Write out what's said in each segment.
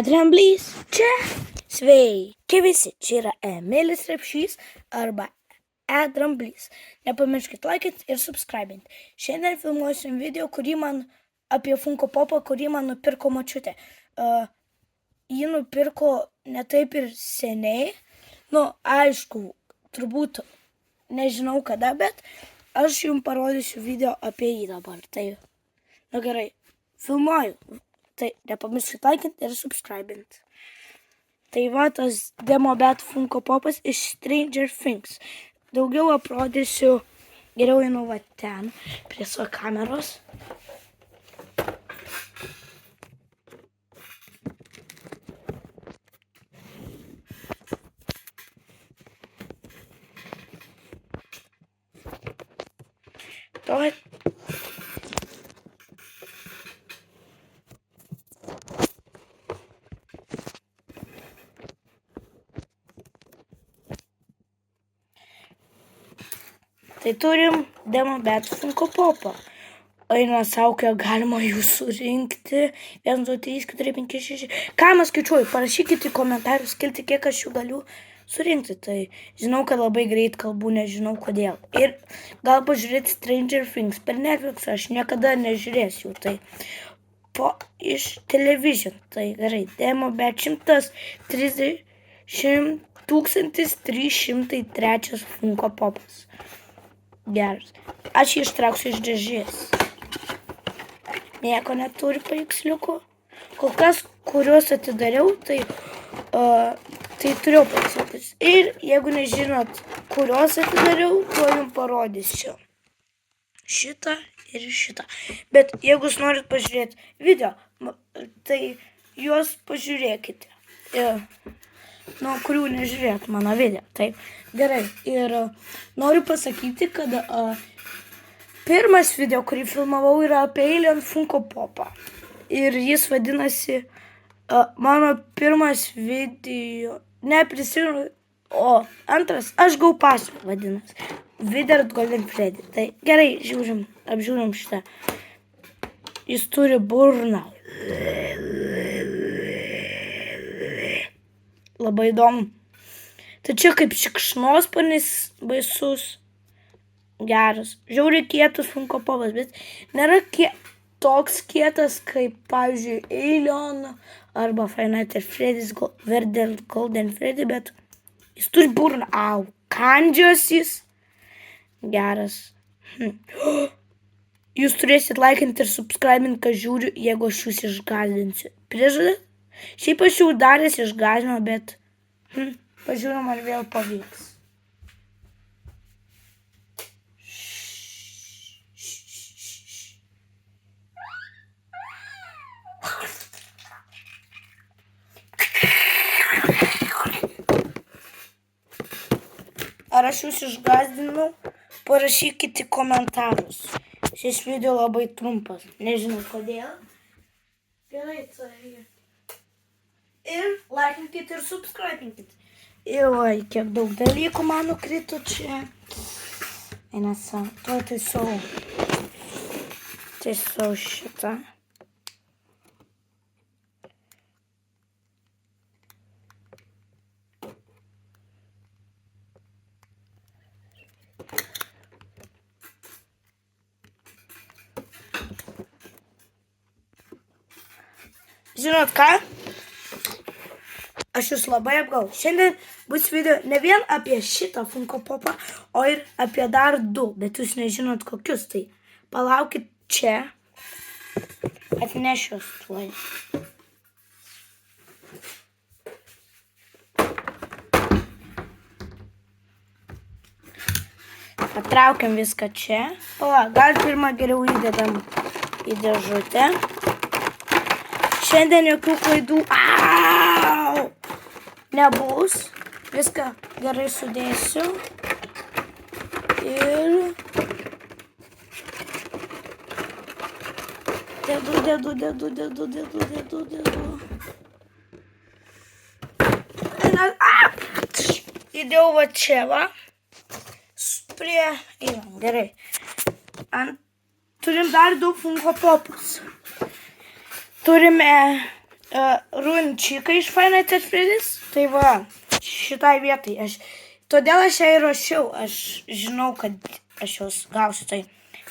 Dramblys čia. Sveiki visi, čia yra Emilis Repšys arba Dramblys. Nepamirškit laikint ir subscribint. Šiandien filmuosim video, apie Funko Popą, kurį man nupirko močiutė. Jį nupirko ne taip ir seniai. Aišku, turbūt nežinau kada, bet aš jums parodysiu video apie jį dabar. Tai, gerai, filmuoju. Tai nepamirškit laikint ir subscribint. Tai va tas Demo Bet Funko Popas iš Stranger Things. Daugiau aprodysiu, geriau einu va ten, prie savo kameros. Tai turim Demo Bet Funko Popą. Eina savo, kiek galima jų surinkti. 1, 2, 3, 4, 5, 6. Ką mes skaičiuoju? Parašykite į komentarus, kilti, kiek aš jų galiu surinkti. Tai žinau, kad labai greit kalbu, nežinau kodėl. Ir gal pažiūrėti Stranger Things per Netflix, aš niekada nežiūrėsiu. Tai iš televizijos. Tai gerai, Demo Bet 130 1303 Funko Popas. Geras. Aš jį ištrauksiu iš dėžės. Nieko neturi paveiksliukų. Kol kas, kuriuos atidariau, tai turėjau paveiksliukus. Ir jeigu nežinot, kuriuos atidariau, to jums parodysiu. Šitą ir šitą. Bet jeigu jūs norit pažiūrėti video, tai juos pažiūrėkite. Kurių nežiūrėt mano video. Taip, gerai. Ir noriu pasakyti, kad pirmas video, kurį filmavau, yra apie Alien Funko Popą. Ir jis vadinasi, mano pirmas video, neprisimenu, o antras, aš Go Paso vadinasi. Withered Golden Freddy. Tai gerai, apžiūrim šitą. Jis turi burną. Labai įdomu. Tai čia kaip šikšnosparnis baisus. Geras. Žiauriai kietas Funko Popas, bet nėra toks kietas kaip, pavyzdžiui, Alien arba Five Nights at Freddy's Golden Freddy, bet jis turi burną. Kandžios jis. Geras. Jūs turėsit laikinti ir subscribinti, kad žiūriu, jeigu aš jūs išgąsdinsiu. Prižadat? Šiaip aš jau daręs išgąsdino, bet pažiūrim, ar vėl pavyks. Ar aš jūs išgąsdinau? Parašykite komentarus. Šis video labai trumpas. Nežinau kodėl. Gerai, tai... Ir laikinkit ir subscribinkit. Ir kiek daug dalykų man nukrito čia. Taisau šitą. Žinot ką? Aš jūs labai apgau. Šiandien bus video ne vien apie šitą Funko Popą, o ir apie dar 2, bet jūs nežinot kokius. Tai palaukit čia. Atnešiu tuoj. Patraukiam viską čia. Gal pirmą geriau įdedam į dėžutę. Šiandien jokių klaidų nebus. Viską gerai sudėsiu. Ir dedu. Įdėjau va čia, va. Einam, gerai. Turim dar 2 Funko Popus. Turime runčiką iš Five Nights at Freddy's. Tai va, šitai vietai. Todėl aš ją įrašiau. Aš žinau, kad aš jos gausiu. Tai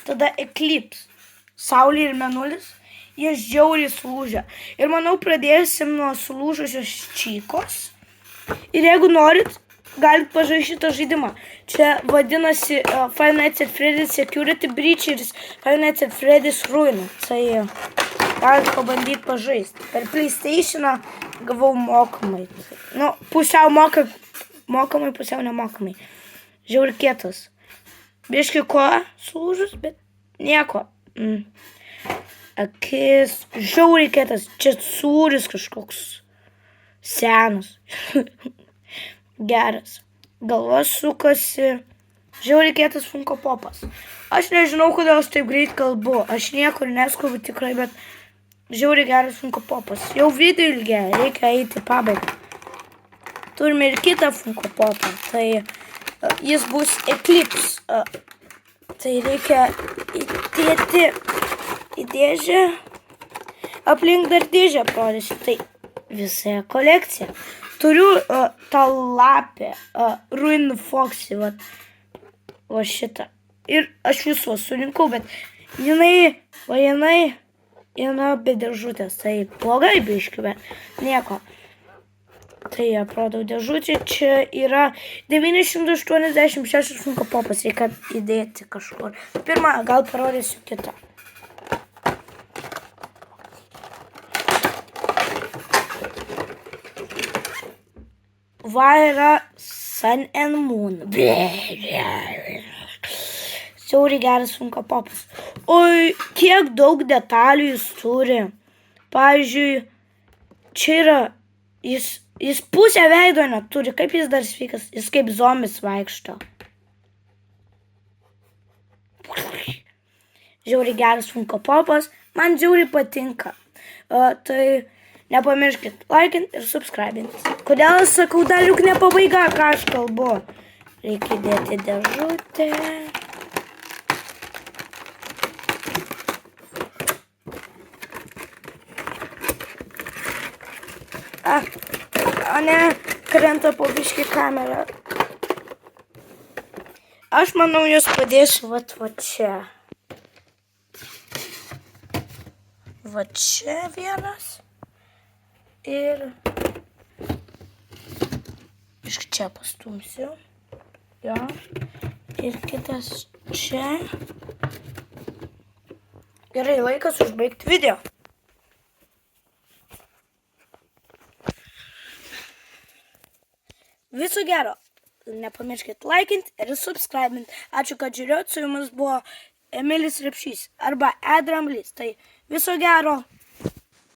tada Eclipse. Saulė ir Mėnulis. Jie žiauriai sulūžę. Ir manau, pradėsim nuo sulūžusios čykos. Ir jeigu norit, galit pažaisti šitą žaidimą. Čia vadinasi Five Nights at Freddy's Security Breach ir Five Nights at Freddy's Ruin. Tai galit pabandyti pažaisti. Per PlayStation'ą gavau mokamai. Nu, pusiau mokamai, pusiau nemokamai. Žiauriai kietas. Biški koja sulūžus, bet nieko. Akis žiauriai kietas. Čia sūris kažkoks senas. Geras. Galva sukasi. Žiauriai kietas Funko Popas. Aš nežinau, kodėl aš taip greit kalbu. Aš niekur neskubu tikrai, bet žiauriai geras Funko Popas. Jau video ilgėja, reikia eiti pabaigą. Turime ir kitą Funko Popą. Tai jis bus Eclipse. Tai reikia įdėti į dėžę. Aplink dar dėžę parodysiu. Tai visą kolekciją. Turiu tą lapę. Ruin Foxy. Va šitą. Ir aš visų surinkau, bet jinai be dėžutės. Tai blogai biški, bet nieko. Tai aprodau dėžutį. Čia yra 986 Funko Popas. Reikia įdėti kažkur. Pirmą gal parodysiu kitą. Va yra Sun and Moon. Siauriai geras Funko Popas. Oi, kiek daug detalių jis turi. Pavyzdžiui, čia yra, jis pusę veido neturi. Kaip jis dar sveikas? Jis kaip zombis vaikšto. Žiauriai geras Funko Popas. Man žiauriai patinka. Tai nepamirškit laikint ir subscribint. Kodėl aš sakau dar juk ne pabaiga, ką aš kalbu. Reikia dėti dėžutę. O ne, krenta po biškį kamera. Aš manau, jūs padėsiu va čia. Va čia vienas. Ir iš čia pastumsiu. Jo. Ir kitas čia. Gerai, laikas užbaigti video. Viso gero. Nepamirškit laikint ir subscribint. Ačiū, kad žiūrėjot. Su jumis buvo Emilis Repšys arba Edramblys. Tai viso gero.